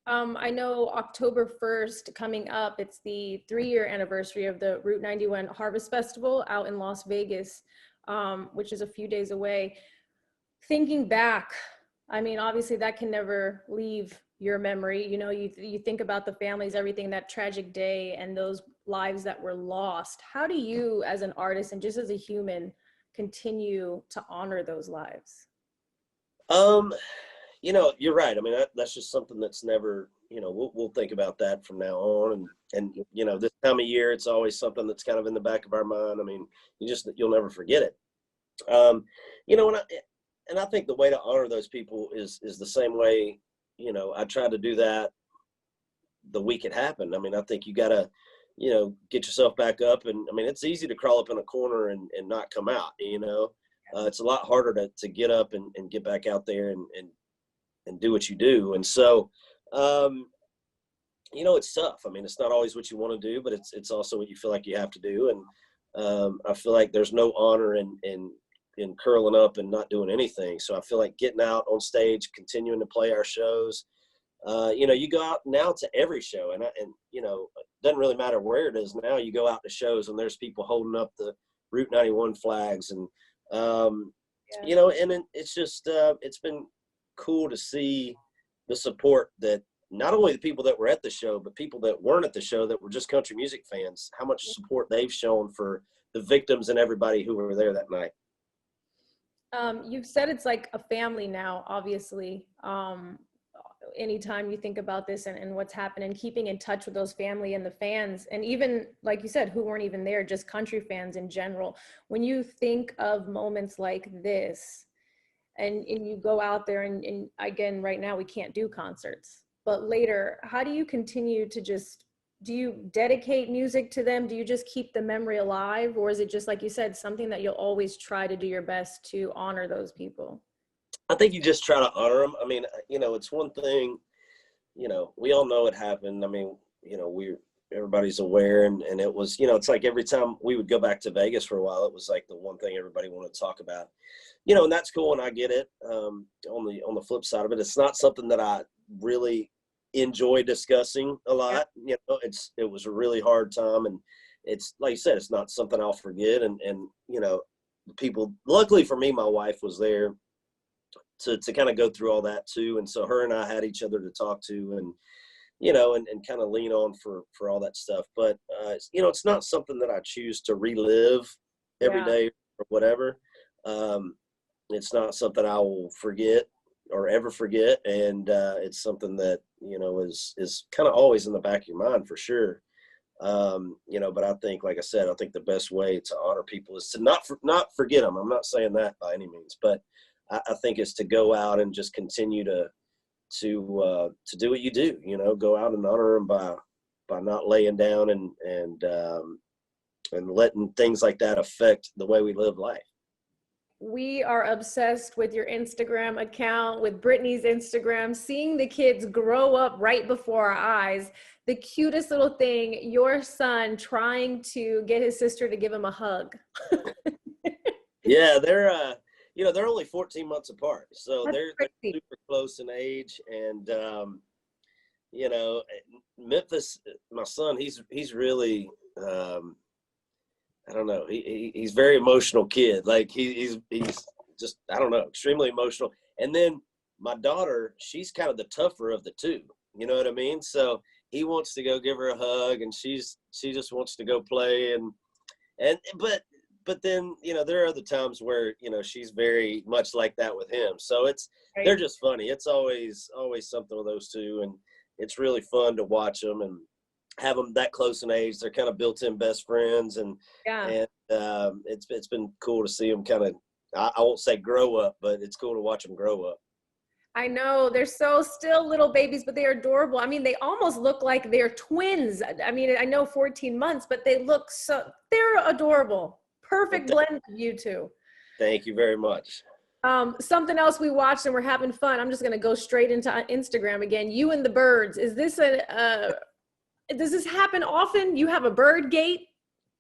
I know October 1st coming up, it's the 3-year anniversary of the Route 91 Harvest Festival out in Las Vegas, which is a few days away. Thinking back, I mean, obviously that can never leave your memory. You know, you think about the families, everything, that tragic day and those lives that were lost. How do you, as an artist and just as a human, continue to honor those lives? Um, you're right. I mean, that's just something that's never, we'll think about that from now on. And this time of year, it's always something that's kind of in the back of our mind. I mean, you'll never forget it. Um, you know, and I think the way to honor those people is the same way, I tried to do that the week it happened. I mean, I think you gotta, get yourself back up. And I mean, it's easy to crawl up in a corner and not come out. It's a lot harder to get up and get back out there and do what you do. And so, it's tough. I mean, it's not always what you want to do, but it's also what you feel like you have to do. And I feel like there's no honor in curling up and not doing anything. So I feel like getting out on stage, continuing to play our shows. You go out now to every show, and it doesn't really matter where it is now. You go out to shows, and there's people holding up the Route 91 flags, and and it's just it's been cool to see the support that not only the people that were at the show, but people that weren't at the show that were just country music fans, how much support they've shown for the victims and everybody who were there that night. You've said it's like a family now, obviously. Anytime you think about this and what's happened, and keeping in touch with those family and the fans, and even, like you said, who weren't even there, just country fans in general. When you think of moments like this, and you go out there and again, right now we can't do concerts, but later, how do you continue to do you dedicate music to them? Do you just keep the memory alive? Or is it just, like you said, something that you'll always try to do your best to honor those people? I think you just try to honor them. I mean, it's one thing, we all know it happened. I mean, everybody's aware, and it was, it's like every time we would go back to Vegas for a while, it was like the one thing everybody wanted to talk about, and that's cool. And I get it. On the flip side of it, it's not something that I really enjoy discussing a lot. It was a really hard time, and it's like you said, it's not something I'll forget. And people, luckily for me, my wife was there to kind of go through all that too. And so her and I had each other to talk to, and and kind of lean on for all that stuff. But it's not something that I choose to relive every day or whatever. It's not something I will forget or ever forget, and it's something that is kind of always in the back of your mind for sure. But I think, like I said, I think the best way to honor people is to not forget them. I'm not saying that by any means, but I think it's to go out and just continue to do what you do. Go out and honor them by not laying down and letting things like that affect the way we live life. We are obsessed with your Instagram account, with Brittany's Instagram, seeing the kids grow up right before our eyes. The cutest little thing, your son trying to get his sister to give him a hug. Yeah, they're only 14 months apart, so they're super close in age. And Memphis, my son, he's really I don't know, he's very emotional kid. Like he's just, I don't know, extremely emotional. And then my daughter, she's kind of the tougher of the two, you know what I mean? So he wants to go give her a hug, and she just wants to go play, but then, there are other times where, she's very much like that with him. So they're just funny. It's always something with those two. And it's really fun to watch them and have them that close in age. They're kind of built-in best friends. And it's been cool to see them kind of, I won't say grow up, but it's cool to watch them grow up. I know, they're so still little babies, but they're adorable. I mean, they almost look like they're twins. I mean, I know 14 months, but they're adorable. Perfect blend of you two. Thank you very much. Something else we watched and we're having fun. I'm just going to go straight into Instagram again. You and the birds. Is this does this happen often? You have a bird gate?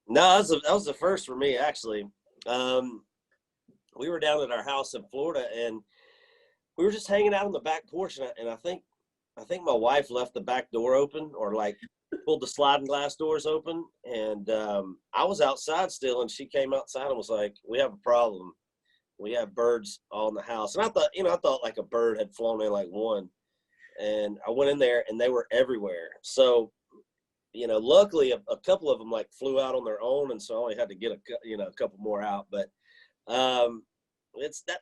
No, that was the first for me, actually. We were down at our house in Florida, and we were just hanging out on the back porch, and I think I think my wife left the back door open, or like pulled the sliding glass doors open. And I was outside still, and she came outside and was like, "We have a problem. We have birds all in the house." And I thought like a bird had flown in, like one. And I went in there and they were everywhere. So, luckily a couple of them like flew out on their own. And so I only had to get a couple more out. But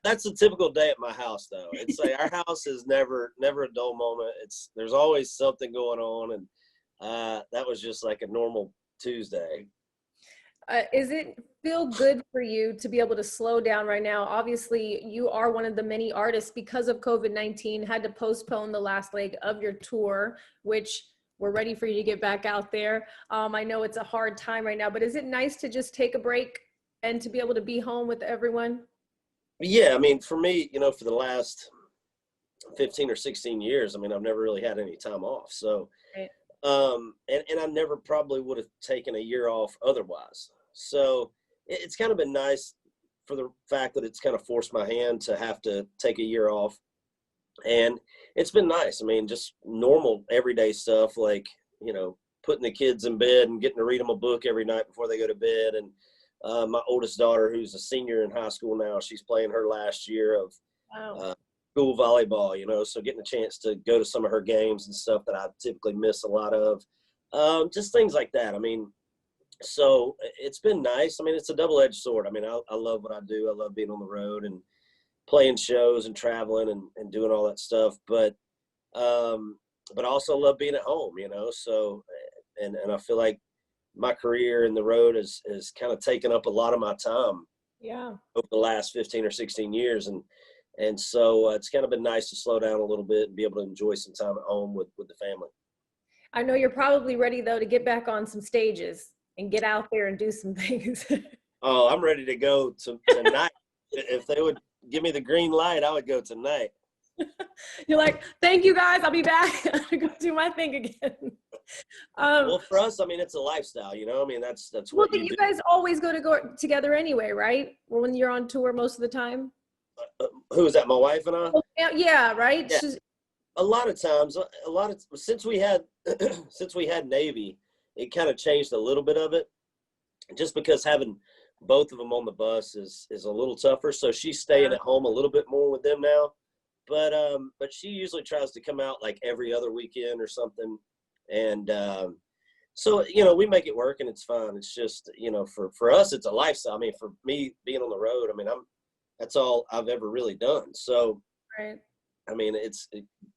that's a typical day at my house though. It's like our house is never a dull moment. There's always something going on. And that was just like a normal Tuesday. Is it feel good for you to be able to slow down right now? Obviously, you are one of the many artists, because of COVID-19, had to postpone the last leg of your tour, which we're ready for you to get back out there. I know it's a hard time right now, but is it nice to just take a break and to be able to be home with everyone? Yeah, I mean, for me, for the last 15 or 16 years, I mean, I've never really had any time off. So, Right. And I never probably would have taken a year off otherwise. So it's kind of been nice for the fact that it's kind of forced my hand to have to take a year off. And it's been nice. I mean, just normal everyday stuff like, putting the kids in bed and getting to read them a book every night before they go to bed. And my oldest daughter, who's a senior in high school now, she's playing her last year of Wow. school volleyball, so getting a chance to go to some of her games and stuff that I typically miss a lot of. Just things like that. I mean, so it's been nice. I mean, it's a double-edged sword. I mean, I love what I do. I love being on the road and playing shows and traveling and doing all that stuff. But I also love being at home, so, and I feel like my career in the road has kind of taken up a lot of my time Yeah. over the last 15 or 16 years. And so it's kind of been nice to slow down a little bit and be able to enjoy some time at home with the family. I know you're probably ready though to get back on some stages and get out there and do some things. Oh, I'm ready to go tonight. If they would give me the green light, I would go tonight. You're like, thank you guys, I'll be back. I'm gonna go do my thing again. Well, for us, I mean, it's a lifestyle, I mean, that's Well, what you you do. guys always go together anyway, right? Or when you're on tour most of the time? Who is that? My wife and I? Oh, yeah, right? Yeah. A lot of times, since we had Navy, it kind of changed a little bit of it, just because having both of them on the bus is a little tougher. So she's staying at home a little bit more with them now, but she usually tries to come out like every other weekend or something, and so we make it work and it's fun. It's just for us it's a lifestyle. I mean, for me being on the road, I mean that's all I've ever really done. So Right. I mean, it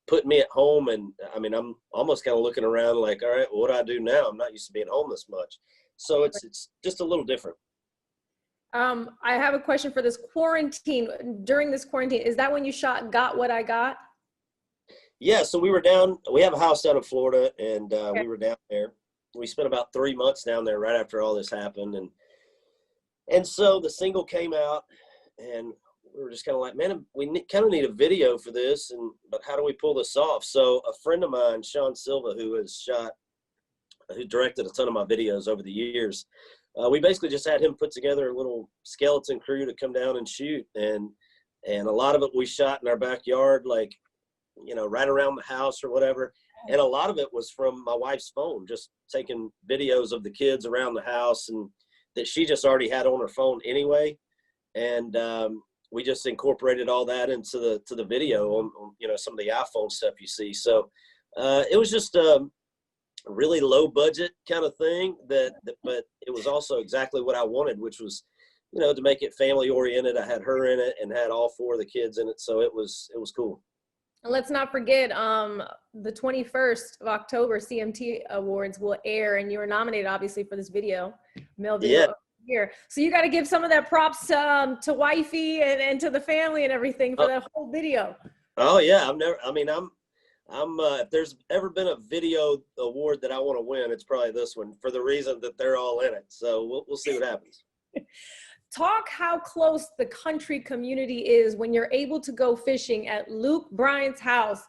put me at home, and I mean, I'm almost kind of looking around like, all right, well, what do I do now? I'm not used to being home this much. So it's just a little different. I have a question for this quarantine. During this quarantine, is that when you shot Got What I Got? Yeah, so we have a house down in Florida, and we were down there. We spent about 3 months down there right after all this happened. And so the single came out, and we were just kind of like, man, we kind of need a video for this, but how do we pull this off? So a friend of mine, Sean Silva, who directed a ton of my videos over the years, we basically just had him put together a little skeleton crew to come down and shoot, and a lot of it we shot in our backyard, like right around the house or whatever. And a lot of it was from my wife's phone, just taking videos of the kids around the house, and that she just already had on her phone anyway. And we just incorporated all that into the video on some of the iPhone stuff you see. So it was just a really low budget kind of thing but it was also exactly what I wanted, which was to make it family oriented. I had her in it and had all 4 of the kids in it, so it was cool. And let's not forget, the 21st of October CMT Awards will air, and you were nominated obviously for this video, male video. Yeah. Here. So you got to give some of that props to wifey and to the family and everything for that whole video. Oh yeah, I'm if there's ever been a video award that I want to win, it's probably this one, for the reason that they're all in it. So we'll see what happens. Talk how close the country community is when you're able to go fishing at Luke Bryan's house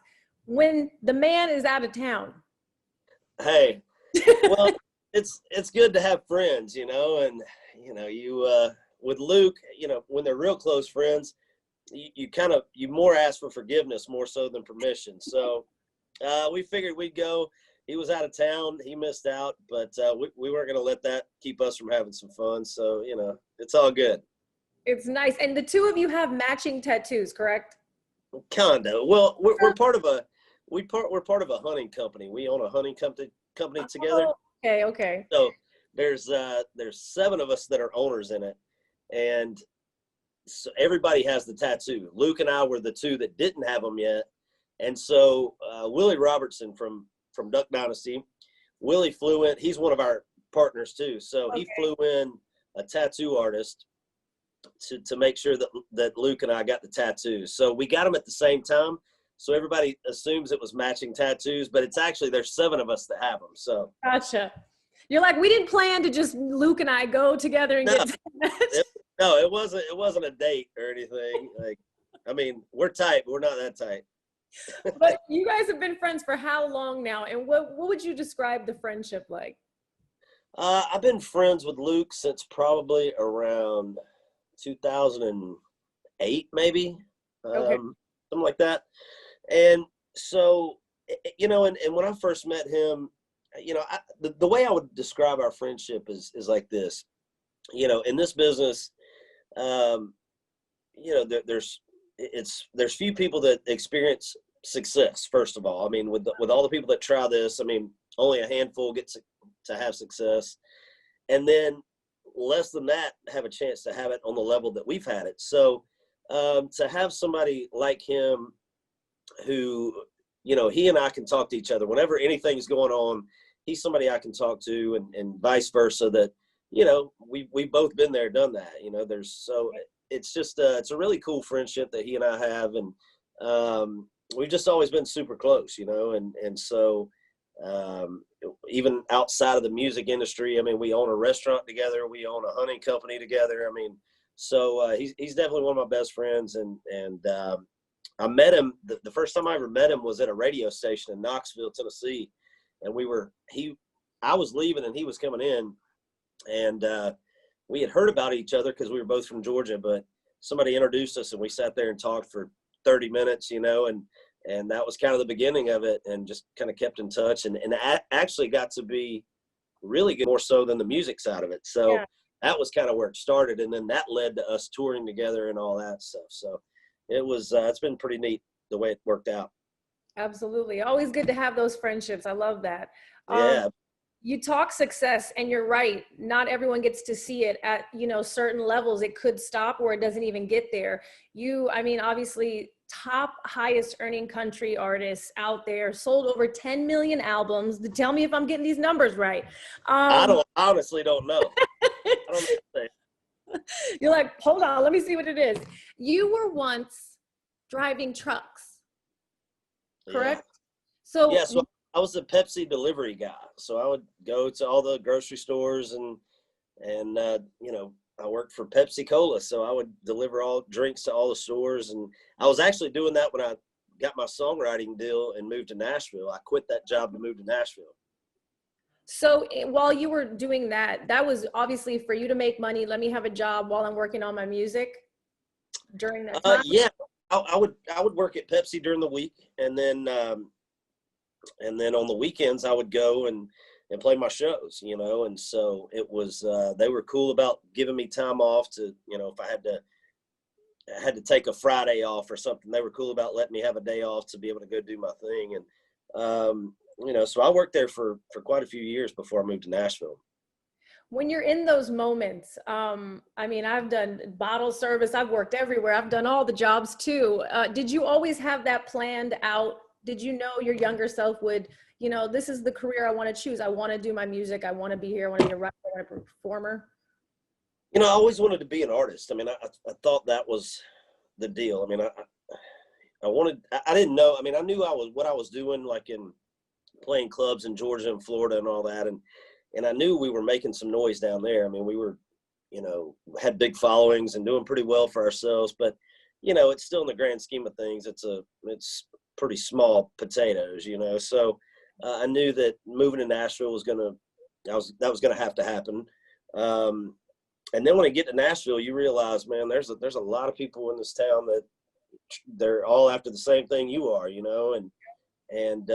when the man is out of town. Hey, well, it's good to have friends, and you with Luke, when they're real close friends, you more ask for forgiveness more so than permission. So We figured we'd go. He was out of town. He missed out, but we weren't going to let that keep us from having some fun. So, you know, it's all good. It's nice. And the two of you have matching tattoos, correct? Kinda. Well, we're part of a we're part of a hunting company. We own a hunting company together. Oh, okay, okay. So there's 7 of us that are owners in it, and so everybody has the tattoo. Luke and I were the 2 that didn't have them yet, and so Willie Robertson from Duck Dynasty, Willie flew in. He's one of our partners too, so he flew in a tattoo artist to make sure that Luke and I got the tattoos. So we got them at the same time. So everybody assumes it was matching tattoos, but it's actually, there's 7 of us that have them. So gotcha. You're like, we didn't plan to just Luke and I go together and get no, it wasn't a date or anything. Like, I mean, we're tight, but we're not that tight. But you guys have been friends for how long now? And what would you describe the friendship like? I've been friends with Luke since probably around 2008, maybe, something like that. And so, you know, and when I first met him, you know, the way I would describe our friendship is like this. You know, in this business, you know, there's few people that experience success. First of all, I mean, with all the people that try this, I mean, only a handful get to have success, and then less than that have a chance to have it on the level that we've had it. So to have somebody like him who, you know, he and I can talk to each other whenever anything's going on. He's somebody I can talk to, and vice versa, that, you know, we've both been there, done that. You know, it's just it's a really cool friendship that he and I have, and we've just always been super close, you know, and so even outside of the music industry, I mean, we own a restaurant together, we own a hunting company together. I mean, so he's definitely one of my best friends, and I met him the first time I ever met him was at a radio station in Knoxville, Tennessee, and I was leaving and he was coming in, and we had heard about each other because we were both from Georgia, but somebody introduced us and we sat there and talked for 30 minutes, you know, and that was kind of the beginning of it, and just kind of kept in touch, and actually got to be really good, more so than the music side of it. So that was kind of where it started, and then that led to us touring together and all that stuff. So it was it's been pretty neat the way it worked out. Absolutely. Always good to have those friendships. I love that. Yeah. You talk success, and you're right. Not everyone gets to see it at, you know, certain levels. It could stop or it doesn't even get there. I mean, obviously top highest earning country artists out there, sold over 10 million albums. Tell me if I'm getting these numbers right. I honestly don't know. I don't know. You're like, hold on, let me see what it is. You were once driving trucks, correct? Yeah. So yeah, so I was a Pepsi delivery guy. So I would go to all the grocery stores, and you know, I worked for Pepsi Cola, so I would deliver all drinks to all the stores. And I was actually doing that when I got my songwriting deal and moved to Nashville. I quit that job to move to Nashville. So while you were doing that, that was obviously for you to make money. Let me have a job while I'm working on my music during that time. Yeah, I would work at Pepsi during the week, and then on the weekends I would go and play my shows, you know. And so it was they were cool about giving me time off to, you know, if I had to take a Friday off or something, they were cool about letting me have a day off to be able to go do my thing. And you know, so I worked there for quite a few years before I moved to Nashville. When you're in those moments, I mean, I've done bottle service, I've worked everywhere, I've done all the jobs too. Did you always have that planned out? Did you know your younger self would, you know, this is the career I want to choose. I want to do my music. I want to be here. I want to be a writer, I want to be a performer. You know, I always wanted to be an artist. I mean, I thought that was the deal. I mean, I didn't know. I mean, I knew what I was doing, like in playing clubs in Georgia and Florida and all that. And I knew we were making some noise down there. I mean, we were, you know, had big followings and doing pretty well for ourselves, but, you know, it's still in the grand scheme of things, it's pretty small potatoes, you know? So I knew that moving to Nashville was going to have to happen. And then when I get to Nashville, you realize, man, there's a lot of people in this town that they're all after the same thing you are, you know? And,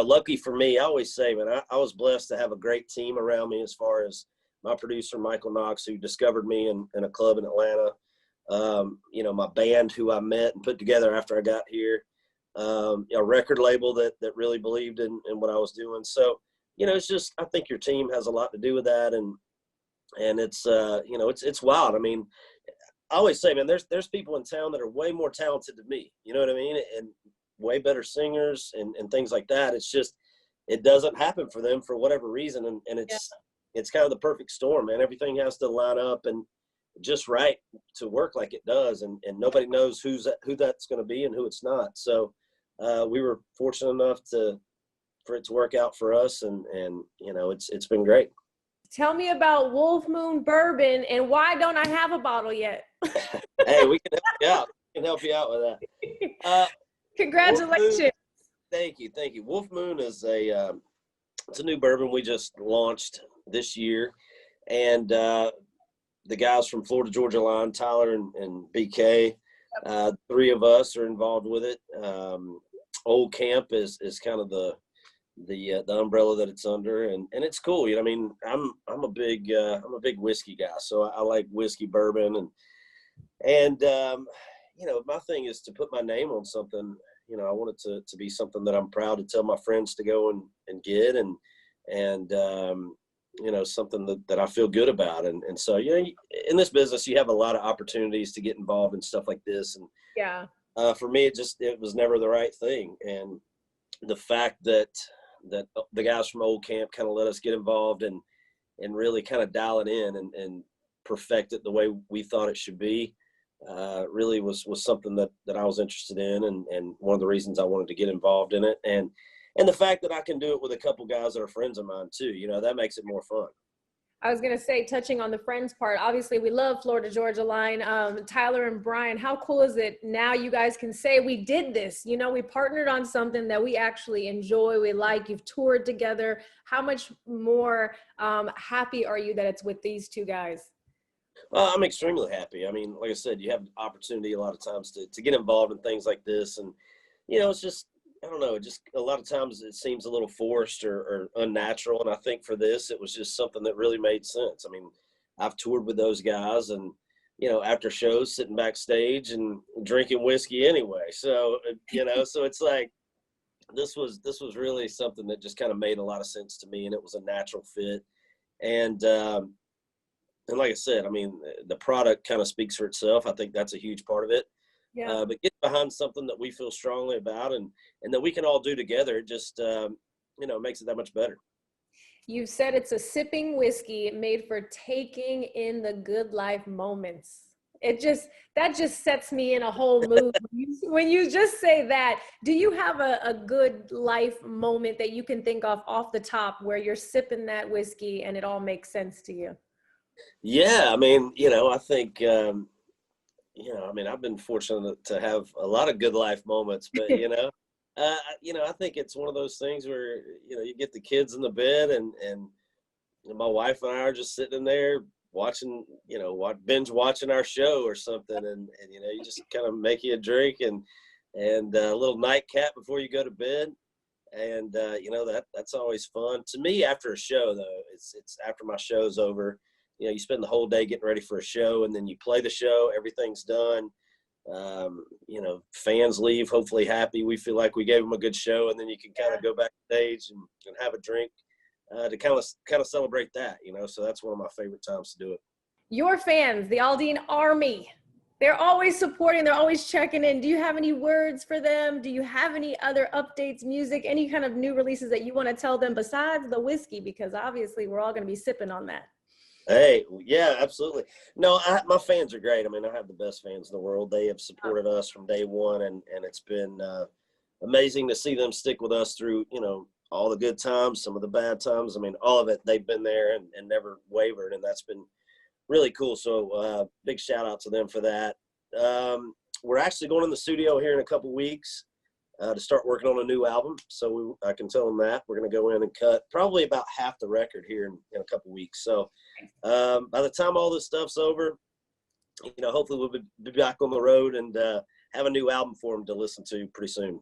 lucky for me, I always say, man, I was blessed to have a great team around me as far as my producer, Michael Knox, who discovered me in a club in Atlanta. My band who I met and put together after I got here, a record label that really believed in what I was doing. So, it's just, I think your team has a lot to do with that. And it's, it's wild. I mean, I always say, man, there's people in town that are way more talented than me, you know what I mean? And way better singers and things like that. It's just, it doesn't happen for them for whatever reason. And it's kind of the perfect storm, man. Everything has to line up and just right to work like it does. And nobody knows who that's going to be and who it's not. So we were fortunate enough for it to work out for us. And it's been great. Tell me about Wolf Moon Bourbon and why don't I have a bottle yet? Hey, we can help you out. We can help you out with that. Congratulations. Moon, thank you. Wolf Moon is it's a new bourbon we just launched this year. And the guys from Florida Georgia line, Tyler and BK, three of us are involved with it. Old Camp is kind of the umbrella that it's under, and it's cool. I mean, I'm a big whiskey guy, so I like whiskey, bourbon, and my thing is to put my name on something. I want it to be something that I'm proud to tell my friends to go and get, and something that I feel good about. And so, in this business, you have a lot of opportunities to get involved in stuff like this. And yeah, for me, it was never the right thing. And the fact that the guys from Old Camp kind of let us get involved and really kind of dial it in and perfect it the way we thought it should be, really was something that I was interested in. And one of the reasons I wanted to get involved in it. And the fact that I can do it with a couple guys that are friends of mine too, that makes it more fun. I was going to say, touching on the friends part, obviously we love Florida Georgia line. Tyler and Bryan, how cool is it now you guys can say we did this, we partnered on something that we actually enjoy, we like, you've toured together. How much more happy are you that it's with these two guys? Well, I'm extremely happy. I mean, like I said, you have the opportunity a lot of times to get involved in things like this. And, it's just, I don't know, just a lot of times it seems a little forced or unnatural. And I think for this, it was just something that really made sense. I mean, I've toured with those guys and, after shows, sitting backstage and drinking whiskey anyway. So, so it's like, this was really something that just kind of made a lot of sense to me, and it was a natural fit. And like I said, I mean, the product kind of speaks for itself. I think that's a huge part of it. Yeah. But get behind something that we feel strongly about and that we can all do together, it just, makes it that much better. You said it's a sipping whiskey made for taking in the good life moments. That just sets me in a whole mood. When you just say that, do you have a good life moment that you can think of off the top where you're sipping that whiskey and it all makes sense to you? Yeah. I mean, I think, I've been fortunate to have a lot of good life moments, but, I think it's one of those things where, you get the kids in the bed and my wife and I are just sitting in there watching, binge watching our show or something. And you just kind of make you a drink and a little nightcap before you go to bed. And, that's always fun to me. After a show though, it's after my show's over, you spend the whole day getting ready for a show, and then you play the show, everything's done. Fans leave hopefully happy. We feel like we gave them a good show, and then you can kind of go backstage and have a drink to kind of celebrate that, so that's one of my favorite times to do it. Your fans, the Aldean Army, they're always supporting, they're always checking in. Do you have any words for them? Do you have any other updates, music, any kind of new releases that you want to tell them besides the whiskey? Because obviously we're all going to be sipping on that. Hey, yeah, absolutely. No, my fans are great. I mean, I have the best fans in the world. They have supported us from day one, and it's been amazing to see them stick with us through, all the good times, some of the bad times. I mean, all of it, they've been there and never wavered, and that's been really cool. So big shout out to them for that. We're actually going in the studio here in a couple weeks to start working on a new album. So I can tell them that we're going to go in and cut probably about half the record here in a couple weeks. So by the time all this stuff's over, hopefully we'll be back on the road and have a new album for them to listen to pretty soon.